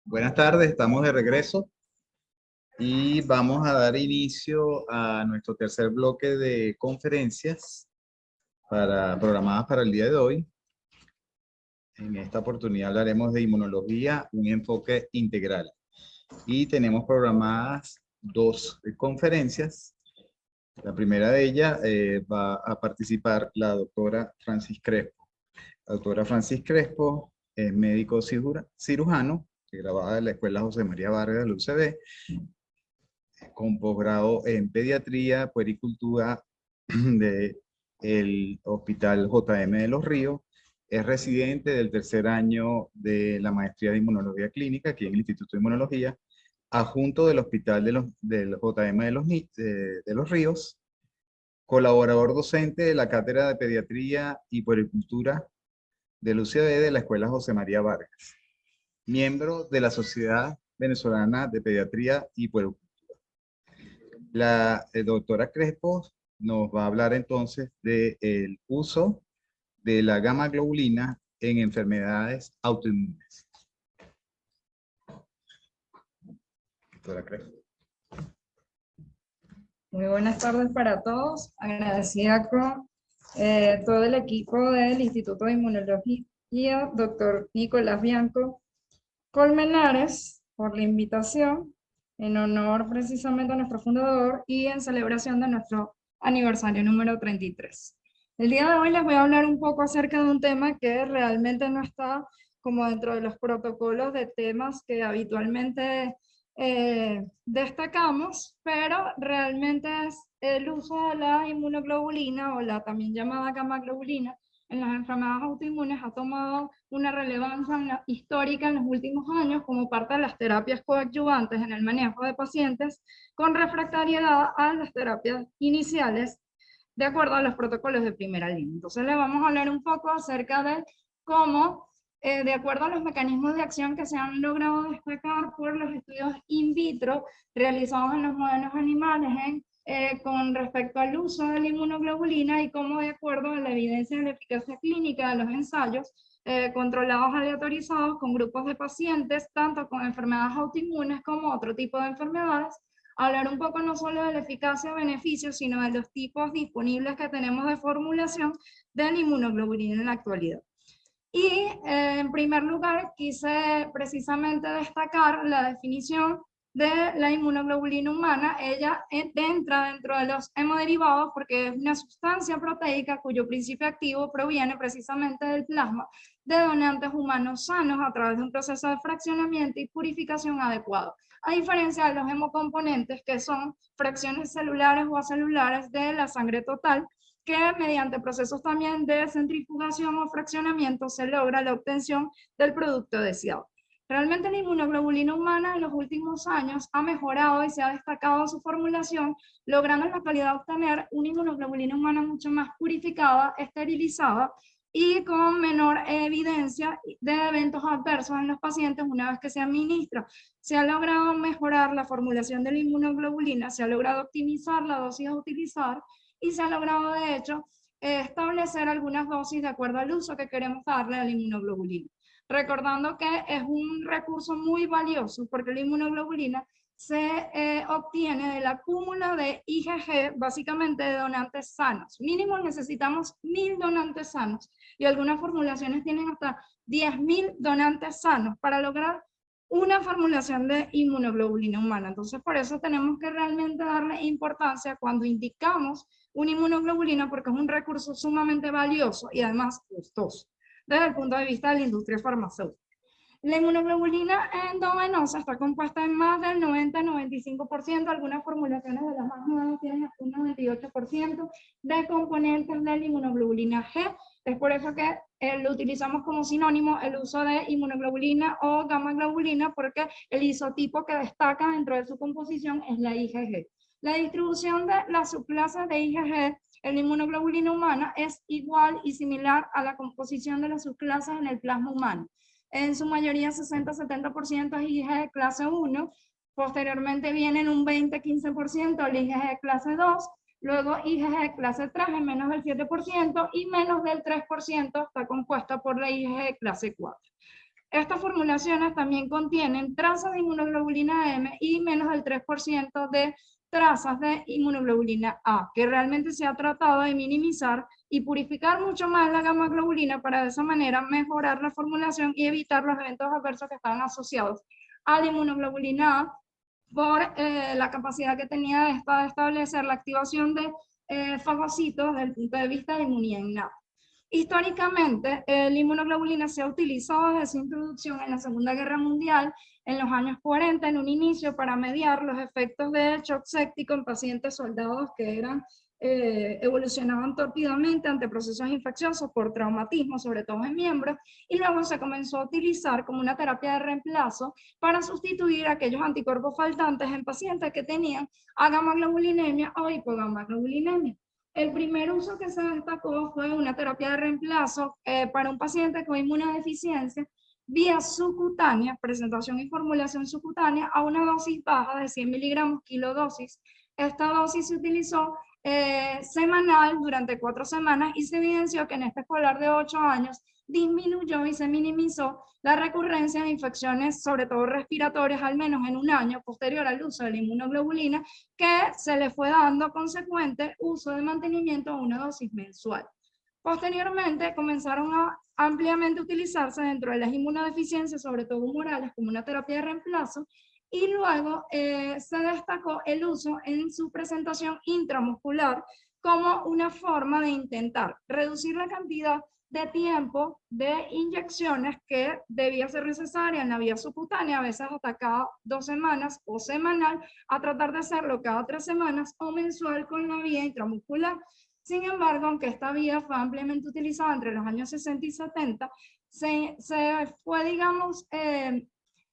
Buenas tardes, estamos de regreso y vamos a dar inicio a nuestro tercer bloque de conferencias programadas para el día de hoy. En esta oportunidad hablaremos de inmunología, un enfoque integral. Y tenemos programadas dos conferencias. La primera de ellas va a participar la doctora Francis Crespo. La doctora Francis Crespo es médico cirujano, graduada de la Escuela José María Vargas de la UCB, con posgrado en pediatría, puericultura del Hospital JM de Los Ríos. Es residente del tercer año de la maestría de inmunología clínica aquí en el Instituto de Inmunología, adjunto del Hospital del JM de Los Ríos, colaborador docente de la Cátedra de Pediatría y Puericultura del UCB de la Escuela José María Vargas, miembro de la Sociedad Venezolana de Pediatría y Puericultura. La doctora Crespo nos va a hablar entonces del uso de la gamma globulina en enfermedades autoinmunes. Doctora Crespo. Muy buenas tardes para todos. Agradecida con todo el equipo del Instituto de Inmunología, doctor Nicolás Bianco Colmenares, por la invitación, en honor precisamente a nuestro fundador y en celebración de nuestro aniversario número 33. El día de hoy les voy a hablar un poco acerca de un tema que realmente no está como dentro de los protocolos de temas que habitualmente destacamos, pero realmente es el uso de la inmunoglobulina o la también llamada gamma globulina en las enfermedades autoinmunes ha tomado una relevancia histórica en los últimos años como parte de las terapias coadyuvantes en el manejo de pacientes con refractariedad a las terapias iniciales de acuerdo a los protocolos de primera línea. Entonces le vamos a hablar un poco acerca de cómo, de acuerdo a los mecanismos de acción que se han logrado destacar por los estudios in vitro realizados en los modelos animales con respecto al uso de la inmunoglobulina y cómo de acuerdo a la evidencia de la eficacia clínica de los ensayos controlados aleatorizados con grupos de pacientes, tanto con enfermedades autoinmunes como otro tipo de enfermedades, hablar un poco no solo de la eficacia o beneficios, sino de los tipos disponibles que tenemos de formulación de la inmunoglobulina en la actualidad. Y en primer lugar, quise precisamente destacar la definición de la inmunoglobulina humana. Ella entra dentro de los hemoderivados porque es una sustancia proteica cuyo principio activo proviene precisamente del plasma de donantes humanos sanos a través de un proceso de fraccionamiento y purificación adecuado, a diferencia de los hemocomponentes que son fracciones celulares o acelulares de la sangre total, que mediante procesos también de centrifugación o fraccionamiento se logra la obtención del producto deseado. Realmente la inmunoglobulina humana en los últimos años ha mejorado y se ha destacado su formulación, logrando en la actualidad obtener una inmunoglobulina humana mucho más purificada, esterilizada y con menor evidencia de eventos adversos en los pacientes una vez que se administra. Se ha logrado mejorar la formulación de la inmunoglobulina, se ha logrado optimizar la dosis a utilizar y se ha logrado de hecho establecer algunas dosis de acuerdo al uso que queremos darle a la inmunoglobulina. Recordando que es un recurso muy valioso porque la inmunoglobulina se obtiene del acúmulo de IgG, básicamente de donantes sanos. Mínimo necesitamos 1000 donantes sanos y algunas formulaciones tienen hasta 10.000 donantes sanos para lograr una formulación de inmunoglobulina humana. Entonces, por eso tenemos que realmente darle importancia cuando indicamos una inmunoglobulina porque es un recurso sumamente valioso y además costoso desde el punto de vista de la industria farmacéutica. La inmunoglobulina endovenosa está compuesta en más del 90-95%, algunas formulaciones de las más nuevas tienen hasta un 98% de componentes de la inmunoglobulina G. Es por eso que lo utilizamos como sinónimo el uso de inmunoglobulina o gamma globulina, porque el isotipo que destaca dentro de su composición es la IgG. La distribución de las subclases de IgG en la inmunoglobulina humana es igual y similar a la composición de las subclases en el plasma humano. En su mayoría 60-70% es IgG clase 1, posteriormente vienen un 20-15% el IgG clase 2, luego IgG clase 3 en menos del 7% y menos del 3% está compuesta por la IgG clase 4. Estas formulaciones también contienen trazas de inmunoglobulina M y menos del 3% de trazas de inmunoglobulina A, que realmente se ha tratado de minimizar y purificar mucho más la gamma globulina para de esa manera mejorar la formulación y evitar los eventos adversos que estaban asociados a la inmunoglobulina A por la capacidad que tenía esta de establecer la activación de fagocitos desde el punto de vista de inmunidad innata. Históricamente, la inmunoglobulina se ha utilizado desde su introducción en la Segunda Guerra Mundial, en los años 40, en un inicio para mediar los efectos de shock séptico en pacientes soldados que evolucionaban torpidamente ante procesos infecciosos por traumatismo, sobre todo en miembros, y luego se comenzó a utilizar como una terapia de reemplazo para sustituir aquellos anticuerpos faltantes en pacientes que tenían agammaglobulinemia o hipogammaglobulinemia. El primer uso que se destacó fue una terapia de reemplazo para un paciente con inmunodeficiencia vía subcutánea, presentación y formulación subcutánea a una dosis baja de 100 miligramos kilodosis. Esta dosis se utilizó semanal durante 4 semanas y se evidenció que en este escolar de 8 años disminuyó y se minimizó la recurrencia de infecciones, sobre todo respiratorias, al menos en un año posterior al uso de la inmunoglobulina, que se le fue dando consecuente uso de mantenimiento a una dosis mensual. Posteriormente comenzaron a ampliamente utilizarse dentro de las inmunodeficiencias, sobre todo humorales, como una terapia de reemplazo, y luego se destacó el uso en su presentación intramuscular como una forma de intentar reducir la cantidad de tiempo de inyecciones que debía ser necesaria en la vía subcutánea, a veces hasta cada 2 semanas o semanal, a tratar de hacerlo cada 3 semanas o mensual con la vía intramuscular. Sin embargo, aunque esta vía fue ampliamente utilizada entre los años 60 y 70, se fue, digamos,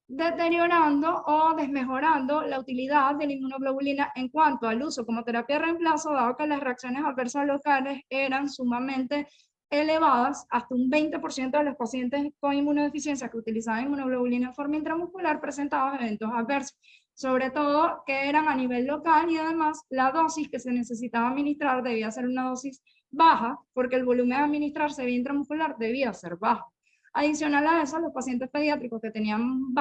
deteriorando o desmejorando la utilidad de la inmunoglobulina en cuanto al uso como terapia de reemplazo, dado que las reacciones adversas locales eran sumamente elevadas. Hasta un 20% de los pacientes con inmunodeficiencia que utilizaban inmunoglobulina en forma intramuscular presentaban eventos adversos, sobre todo que eran a nivel local, y además la dosis que se necesitaba administrar debía ser una dosis baja, porque el volumen a administrarse vía intramuscular debía ser bajo. Adicional a eso, los pacientes pediátricos que tenían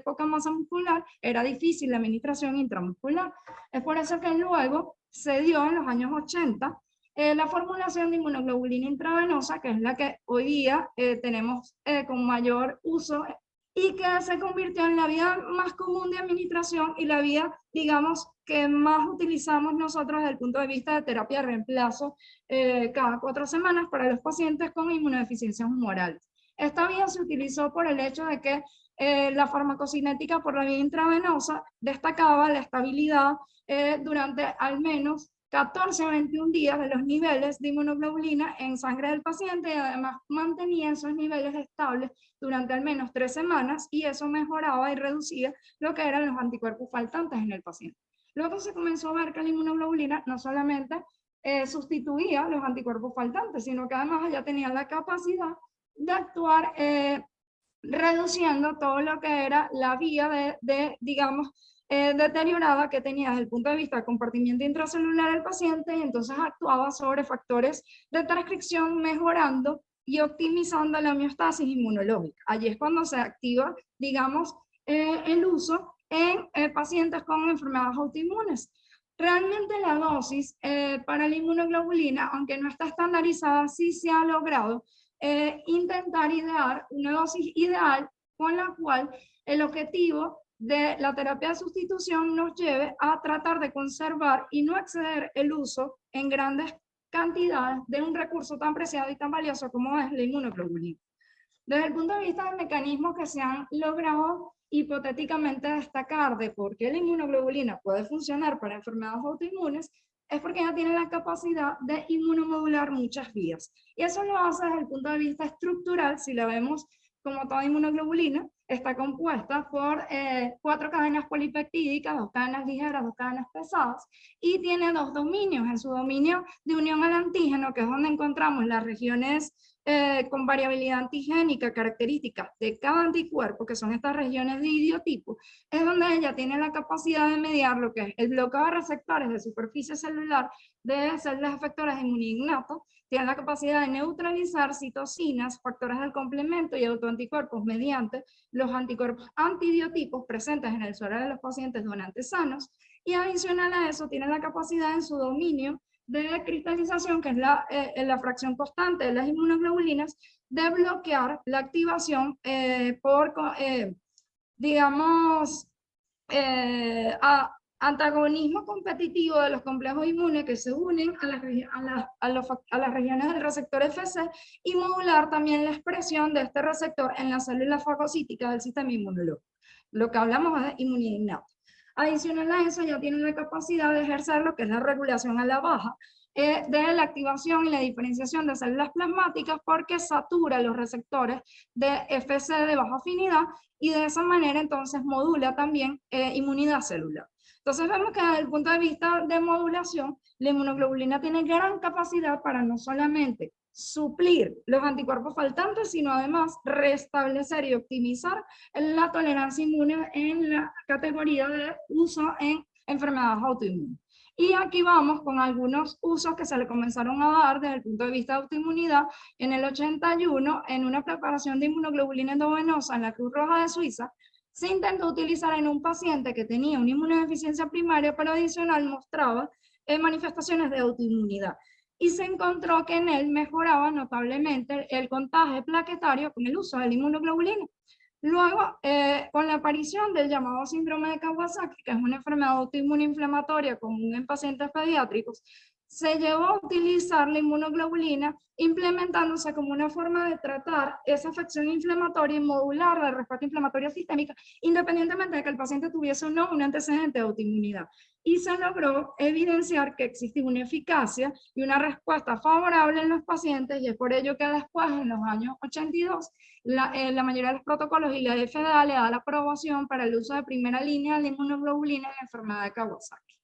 poca masa muscular, era difícil la administración intramuscular. Es por eso que luego se dio en los años 80 la formulación de inmunoglobulina intravenosa, que es la que hoy día tenemos con mayor uso y que se convirtió en la vía más común de administración y la vía, digamos, que más utilizamos nosotros desde el punto de vista de terapia de reemplazo cada 4 semanas para los pacientes con inmunodeficiencias humorales. Esta vía se utilizó por el hecho de que la farmacocinética por la vía intravenosa destacaba la estabilidad durante al menos 14 a 21 días de los niveles de inmunoglobulina en sangre del paciente, y además mantenía esos niveles estables durante al menos 3 semanas, y eso mejoraba y reducía lo que eran los anticuerpos faltantes en el paciente. Luego se comenzó a ver que la inmunoglobulina no solamente sustituía los anticuerpos faltantes, sino que además ya tenía la capacidad de actuar reduciendo todo lo que era la vía digamos, deteriorada que tenía desde el punto de vista del compartimiento intracelular del paciente, y entonces actuaba sobre factores de transcripción, mejorando y optimizando la homeostasis inmunológica. Allí es cuando se activa, digamos, el uso en pacientes con enfermedades autoinmunes. Realmente la dosis para la inmunoglobulina, aunque no está estandarizada, sí se ha logrado intentar idear una dosis ideal con la cual el objetivo de la terapia de sustitución nos lleve a tratar de conservar y no exceder el uso en grandes cantidades de un recurso tan preciado y tan valioso como es la inmunoglobulina. Desde el punto de vista de mecanismos que se han logrado hipotéticamente destacar de por qué la inmunoglobulina puede funcionar para enfermedades autoinmunes, es porque ella tiene la capacidad de inmunomodular muchas vías. Y eso lo hace desde el punto de vista estructural, si la vemos como toda inmunoglobulina, está compuesta por 4 cadenas polipeptídicas, 2 cadenas ligeras, 2 cadenas pesadas, y tiene 2 dominios. En su dominio de unión al antígeno, que es donde encontramos las regiones con variabilidad antigénica características de cada anticuerpo, que son estas regiones de idiotipo, es donde ella tiene la capacidad de mediar lo que es el bloqueo de receptores de superficie celular de células efectoras de inmunidad innata, tiene la capacidad de neutralizar citocinas, factores del complemento y autoanticuerpos mediante los anticuerpos antibiotipos presentes en el suero de los pacientes donantes sanos, y adicional a eso tiene la capacidad en su dominio de cristalización, que es la fracción constante de las inmunoglobulinas, de bloquear la activación digamos, antagonismo competitivo de los complejos inmunes que se unen a las regiones del receptor FC, y modular también la expresión de este receptor en las células fagocíticas del sistema inmunológico, lo que hablamos de inmunidad innata. Adicional a eso, ya tiene la capacidad de ejercer lo que es la regulación a la baja de la activación y la diferenciación de células plasmáticas, porque satura los receptores de FC de baja afinidad, y de esa manera entonces modula también inmunidad celular. Entonces vemos que desde el punto de vista de modulación, la inmunoglobulina tiene gran capacidad para no solamente suplir los anticuerpos faltantes, sino además restablecer y optimizar la tolerancia inmune en la categoría de uso en enfermedades autoinmunes. Y aquí vamos con algunos usos que se le comenzaron a dar desde el punto de vista de autoinmunidad. En el 81, en una preparación de inmunoglobulina endovenosa en la Cruz Roja de Suiza, se intentó utilizar en un paciente que tenía una inmunodeficiencia primaria, pero adicional mostraba manifestaciones de autoinmunidad. Y se encontró que en él mejoraba notablemente el contagio plaquetario con el uso de la inmunoglobulina. Luego, con la aparición del llamado síndrome de Kawasaki, que es una enfermedad autoinmune inflamatoria común en pacientes pediátricos, se llevó a utilizar la inmunoglobulina, implementándose como una forma de tratar esa afección inflamatoria y modular la respuesta inflamatoria sistémica, independientemente de que el paciente tuviese o no un antecedente de autoinmunidad. Y se logró evidenciar que existe una eficacia y una respuesta favorable en los pacientes, y es por ello que después, en los años 82, la mayoría de los protocolos y la FDA le da la aprobación para el uso de primera línea de inmunoglobulina en la enfermedad de Kawasaki.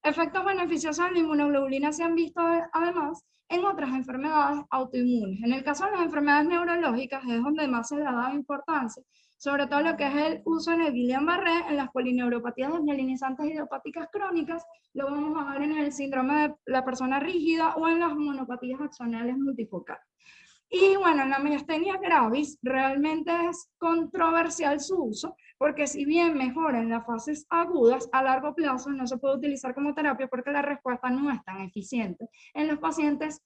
Efectos beneficiosos de la inmunoglobulina se han visto además en otras enfermedades autoinmunes. En el caso de las enfermedades neurológicas es donde más se le ha dado importancia, sobre todo lo que es el uso en el Guillain-Barré, en las polineuropatías desmielinizantes idiopáticas crónicas, lo vamos a ver en el síndrome de la persona rígida o en las monopatías axonales multifocales. Y bueno, en la miastenia gravis realmente es controversial su uso, porque si bien mejora en las fases agudas, a largo plazo no se puede utilizar como terapia porque la respuesta no es tan eficiente en los pacientes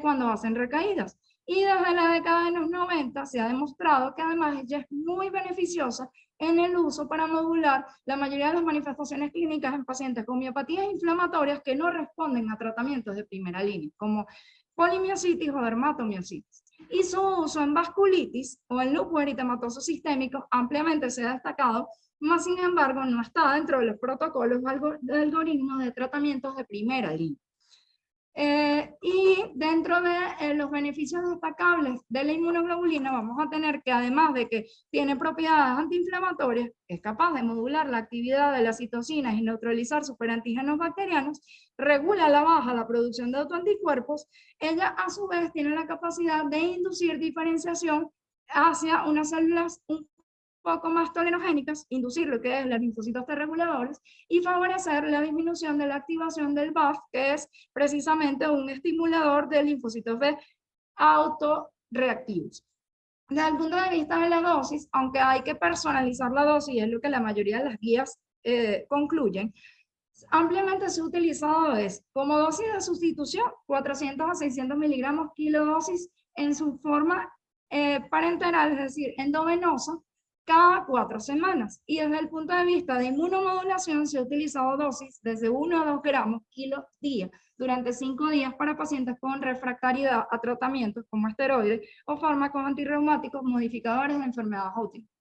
cuando hacen recaídas. Y desde la década de los 90 se ha demostrado que además ella es muy beneficiosa en el uso para modular la mayoría de las manifestaciones clínicas en pacientes con miopatías inflamatorias que no responden a tratamientos de primera línea, como polimiositis o dermatomiositis. Y su uso en vasculitis o en lupus eritematoso sistémico ampliamente se ha destacado, mas sin embargo no está dentro de los protocolos de algoritmos de tratamientos de primera línea. Y dentro de los beneficios destacables de la inmunoglobulina vamos a tener que, además de que tiene propiedades antiinflamatorias, es capaz de modular la actividad de las citocinas y neutralizar superantígenos bacterianos, regula a la baja la producción de autoanticuerpos. Ella a su vez tiene la capacidad de inducir diferenciación hacia unas células un poco más tolerogénicas, inducir lo que es los linfocitos T reguladores y favorecer la disminución de la activación del BAFF, que es precisamente un estimulador de linfocitos B autorreactivos. Desde el punto de vista de la dosis, aunque hay que personalizar la dosis, y es lo que la mayoría de las guías concluyen, ampliamente se ha utilizado como dosis de sustitución 400 a 600 miligramos kilodosis en su forma parenteral, es decir, endovenosa, cada 4 semanas. Y desde el punto de vista de inmunomodulación se ha utilizado dosis desde 1 a 2 gramos kilo día durante 5 días para pacientes con refractariedad a tratamientos como esteroides o fármacos antirreumáticos modificadores de enfermedades autoinmunes.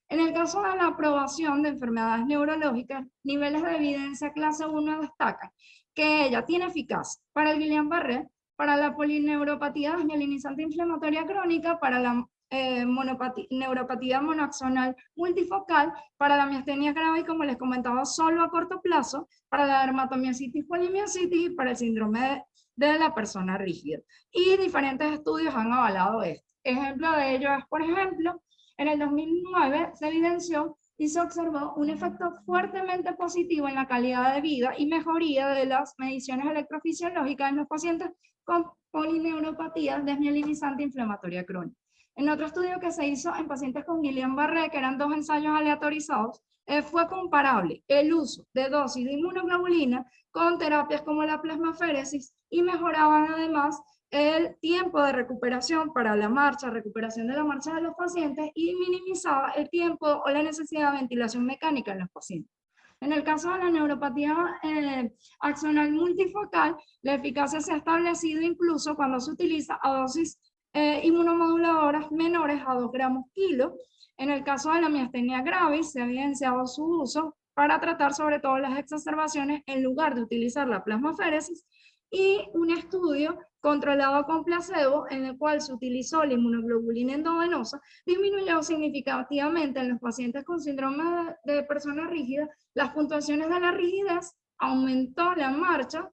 En el caso de la aprobación de enfermedades neurológicas, niveles de evidencia clase 1 destacan que ella tiene eficacia para el Guillain-Barré, para la polineuropatía desmielinizante inflamatoria crónica, para la neuropatía monoaxonal multifocal, para la miastenia gravis, como les comentaba, solo a corto plazo, para la dermatomiositis, polimiositis y para el síndrome de la persona rígida. Y diferentes estudios han avalado esto. Ejemplo de ello es, por ejemplo, en el 2009 se evidenció y se observó un efecto fuertemente positivo en la calidad de vida y mejoría de las mediciones electrofisiológicas en los pacientes con polineuropatía desmielinizante inflamatoria crónica. En otro estudio que se hizo en pacientes con Guillain-Barré, que eran 2 ensayos aleatorizados, fue comparable el uso de dosis de inmunoglobulina con terapias como la plasmaféresis y mejoraban además el tiempo de recuperación para la marcha, recuperación de la marcha de los pacientes, y minimizaba el tiempo o la necesidad de ventilación mecánica en los pacientes. En el caso de la neuropatía axonal multifocal, la eficacia se ha establecido incluso cuando se utiliza a dosis inmunomoduladoras menores a 2 gramos kilo. En el caso de la miastenia gravis, se ha evidenciado su uso para tratar sobre todo las exacerbaciones en lugar de utilizar la plasmaféresis, y un estudio controlado con placebo en el cual se utilizó la inmunoglobulina endovenosa disminuyó significativamente en los pacientes con síndrome de persona rígida las puntuaciones de la rigidez, aumentó la marcha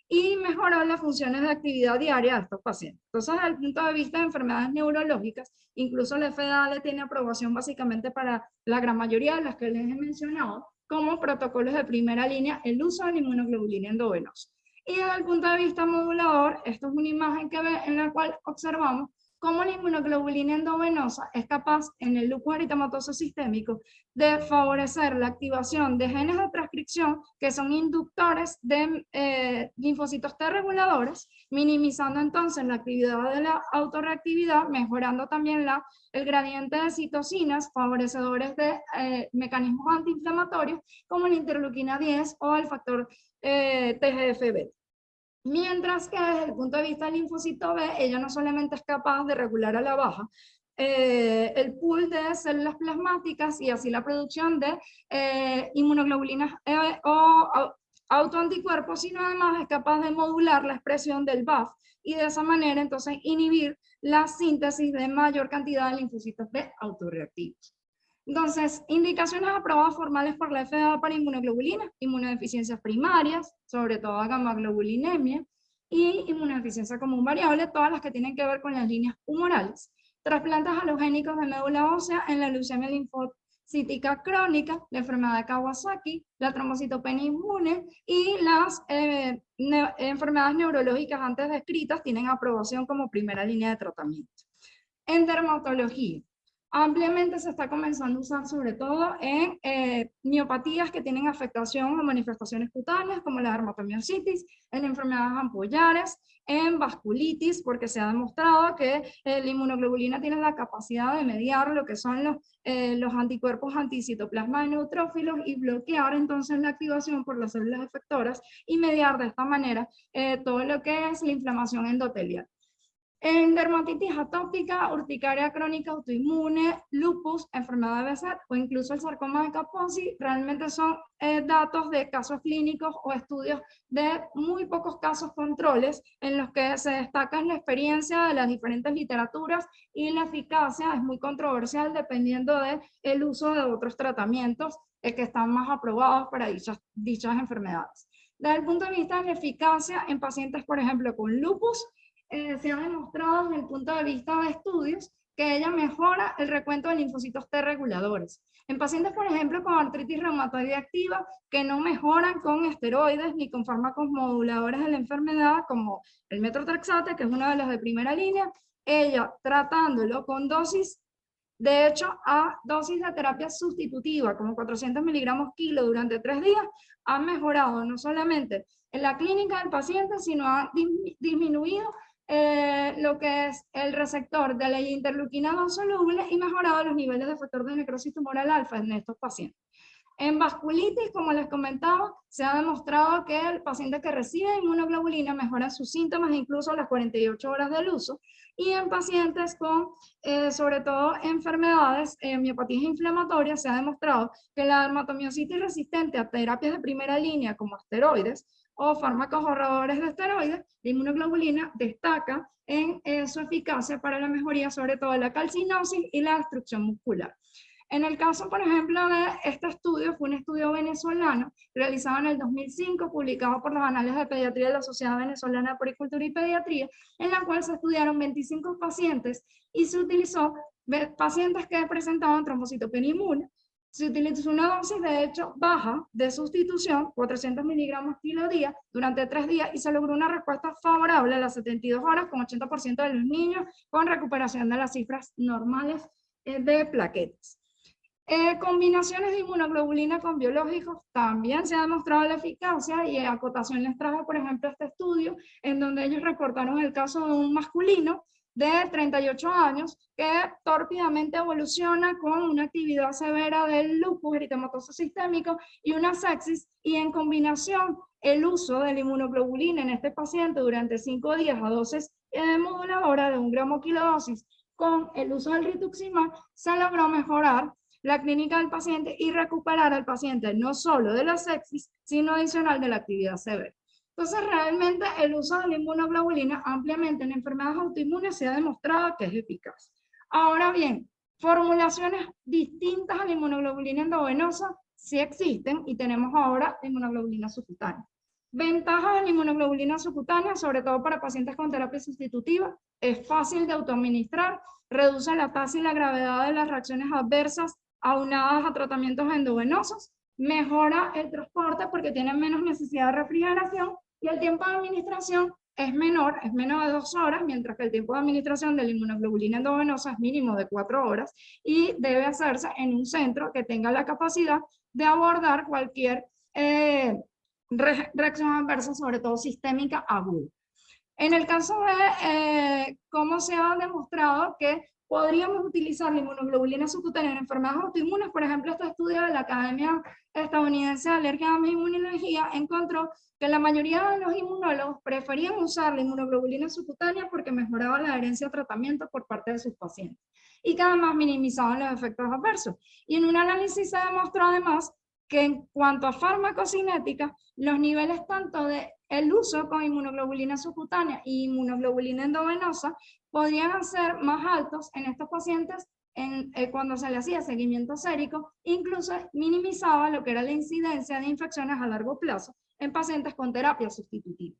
y mejoró las funciones de actividad diaria de estos pacientes. Entonces, desde el punto de vista de enfermedades neurológicas, incluso la FDA le tiene aprobación básicamente para la gran mayoría de las que les he mencionado, como protocolos de primera línea, el uso de la inmunoglobulina endovenosa. Y desde el punto de vista modulador, esto es una imagen que ve en la cual observamos cómo la inmunoglobulina endovenosa es capaz en el lupus eritematoso sistémico de favorecer la activación de genes de transcripción que son inductores de linfocitos T reguladores, minimizando entonces la actividad de la autorreactividad, mejorando también el gradiente de citocinas, favorecedores de mecanismos antiinflamatorios como la interleuquina 10 o el factor TGF-beta. Mientras que desde el punto de vista del linfocito B, ella no solamente es capaz de regular a la baja el pool de células plasmáticas y así la producción de inmunoglobulinas o autoanticuerpos, sino además es capaz de modular la expresión del BAF y de esa manera entonces inhibir la síntesis de mayor cantidad de linfocitos B autorreactivos. Entonces, indicaciones aprobadas formales por la FDA para inmunoglobulina, inmunodeficiencias primarias, sobre todo gamma-globulinemia, y inmunodeficiencia común variable, todas las que tienen que ver con las líneas humorales. Trasplantes halogénicos de médula ósea en la leucemia linfocítica crónica, la enfermedad de Kawasaki, la trombocitopenia inmune y las enfermedades neurológicas antes descritas tienen aprobación como primera línea de tratamiento. En dermatología, ampliamente se está comenzando a usar sobre todo en miopatías que tienen afectación o manifestaciones cutáneas como la dermatomiositis, en enfermedades ampollares, en vasculitis, porque se ha demostrado que la inmunoglobulina tiene la capacidad de mediar lo que son los anticuerpos anticitoplasma de neutrófilos y bloquear entonces la activación por las células efectoras y mediar de esta manera todo lo que es la inflamación endotelial. En dermatitis atópica, urticaria crónica autoinmune, lupus, enfermedad de Behçet o incluso el sarcoma de Kaposi, realmente son datos de casos clínicos o estudios de muy pocos casos controles en los que se destaca la experiencia de las diferentes literaturas y la eficacia es muy controversial dependiendo del uso de otros tratamientos que están más aprobados para dichas enfermedades. Desde el punto de vista de la eficacia en pacientes, por ejemplo, con lupus, se ha demostrado desde el punto de vista de estudios que ella mejora el recuento de linfocitos T reguladores. En pacientes, por ejemplo, con artritis reumatoide activa, que no mejoran con esteroides ni con fármacos moduladores de la enfermedad, como el metotrexate, que es uno de los de primera línea, ella tratándolo con dosis, de hecho, a dosis de terapia sustitutiva, como 400 miligramos kilo durante 3 días, ha mejorado no solamente en la clínica del paciente, sino ha disminuido lo que es el receptor de la interleuquina 2 soluble y mejorado los niveles de factor de necrosis tumoral alfa en estos pacientes. En vasculitis, como les comentaba, se ha demostrado que el paciente que recibe inmunoglobulina mejora sus síntomas incluso a las 48 horas del uso. Y en pacientes con, sobre todo, enfermedades, miopatías inflamatorias, se ha demostrado que la dermatomiositis resistente a terapias de primera línea como esteroides o fármacos ahorradores de esteroides, la inmunoglobulina destaca en su eficacia para la mejoría, sobre todo de la calcinosis y la destrucción muscular. En el caso, por ejemplo, de este estudio, fue un estudio venezolano realizado en el 2005, publicado por los Anales de Pediatría de la Sociedad Venezolana de Puericultura y Pediatría, en la cual se estudiaron 25 pacientes y se utilizó pacientes que presentaban trombocitopenia inmune. Se utilizó una dosis, de hecho, baja de sustitución, 400 miligramos kilo día, durante 3 días, y se logró una respuesta favorable a las 72 horas, con 80% de los niños con recuperación de las cifras normales de plaquetas. Combinaciones de inmunoglobulina con biológicos también se ha demostrado la eficacia, y a acotación les traje, por ejemplo, este estudio en donde ellos reportaron el caso de un masculino de 38 años que tórpidamente evoluciona con una actividad severa del lupus eritematoso sistémico y una sepsis, y en combinación el uso de la inmunoglobulina en este paciente durante 5 días a dosis moduladora de 1 gramo kilodosis con el uso del rituximab se logró mejorar la clínica del paciente y recuperar al paciente no solo de la sepsis, sino adicional de la actividad severa. Entonces, realmente el uso de la inmunoglobulina ampliamente en enfermedades autoinmunes se ha demostrado que es eficaz. Ahora bien, formulaciones distintas a la inmunoglobulina endovenosa sí existen, y tenemos ahora la inmunoglobulina subcutánea. Ventajas de la inmunoglobulina subcutánea, sobre todo para pacientes con terapia sustitutiva: es fácil de autoadministrar, reduce la tasa y la gravedad de las reacciones adversas aunadas a tratamientos endovenosos, mejora el transporte porque tiene menos necesidad de refrigeración, y el tiempo de administración es menor, es menos de 2 horas, mientras que el tiempo de administración de la inmunoglobulina endovenosa es mínimo de 4 horas, y debe hacerse en un centro que tenga la capacidad de abordar cualquier reacción adversa, sobre todo sistémica aguda. En el caso de cómo se ha demostrado que podríamos utilizar la inmunoglobulina subcutánea en enfermedades autoinmunes, por ejemplo, este estudio de la Academia Estadounidense de Alergia e Inmunología encontró que la mayoría de los inmunólogos preferían usar la inmunoglobulina subcutánea porque mejoraba la adherencia a tratamiento por parte de sus pacientes y que además minimizaban los efectos adversos. Y en un análisis se demostró además que en cuanto a farmacocinética, los niveles tanto de el uso con inmunoglobulina subcutánea y inmunoglobulina endovenosa podían ser más altos en estos pacientes cuando se le hacía seguimiento sérico, incluso minimizaba lo que era la incidencia de infecciones a largo plazo en pacientes con terapia sustitutiva.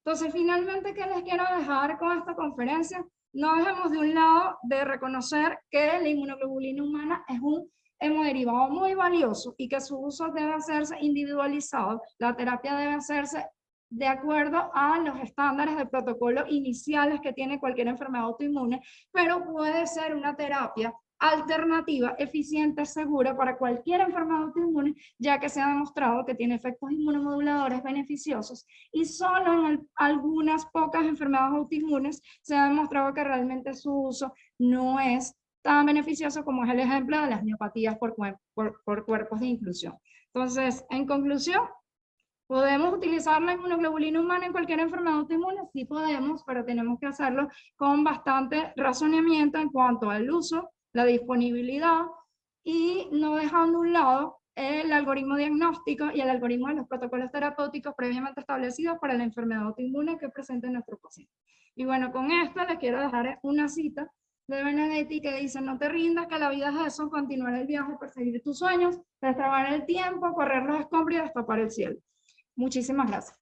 Entonces, finalmente, ¿qué les quiero dejar con esta conferencia? No dejemos de un lado de reconocer que la inmunoglobulina humana es un hemoderivado muy valioso y que su uso debe hacerse individualizado. La terapia debe hacerse de acuerdo a los estándares de protocolo iniciales que tiene cualquier enfermedad autoinmune, pero puede ser una terapia alternativa, eficiente, segura para cualquier enfermedad autoinmune, ya que se ha demostrado que tiene efectos inmunomoduladores beneficiosos, y solo en algunas pocas enfermedades autoinmunes se ha demostrado que realmente su uso no es tan beneficioso, como es el ejemplo de las miopatías por cuerpos de inclusión. Entonces, en conclusión, ¿podemos utilizar la inmunoglobulina humana en cualquier enfermedad autoinmune? Sí podemos, pero tenemos que hacerlo con bastante razonamiento en cuanto al uso, la disponibilidad, y no dejando a un lado el algoritmo diagnóstico y el algoritmo de los protocolos terapéuticos previamente establecidos para la enfermedad autoinmune que presenta nuestro paciente. Y bueno, con esto les quiero dejar una cita de Benedetti que dice: no te rindas, que la vida es eso, continuar el viaje, perseguir tus sueños, destrabar el tiempo, correr los escombros y destapar el cielo. Muchísimas gracias.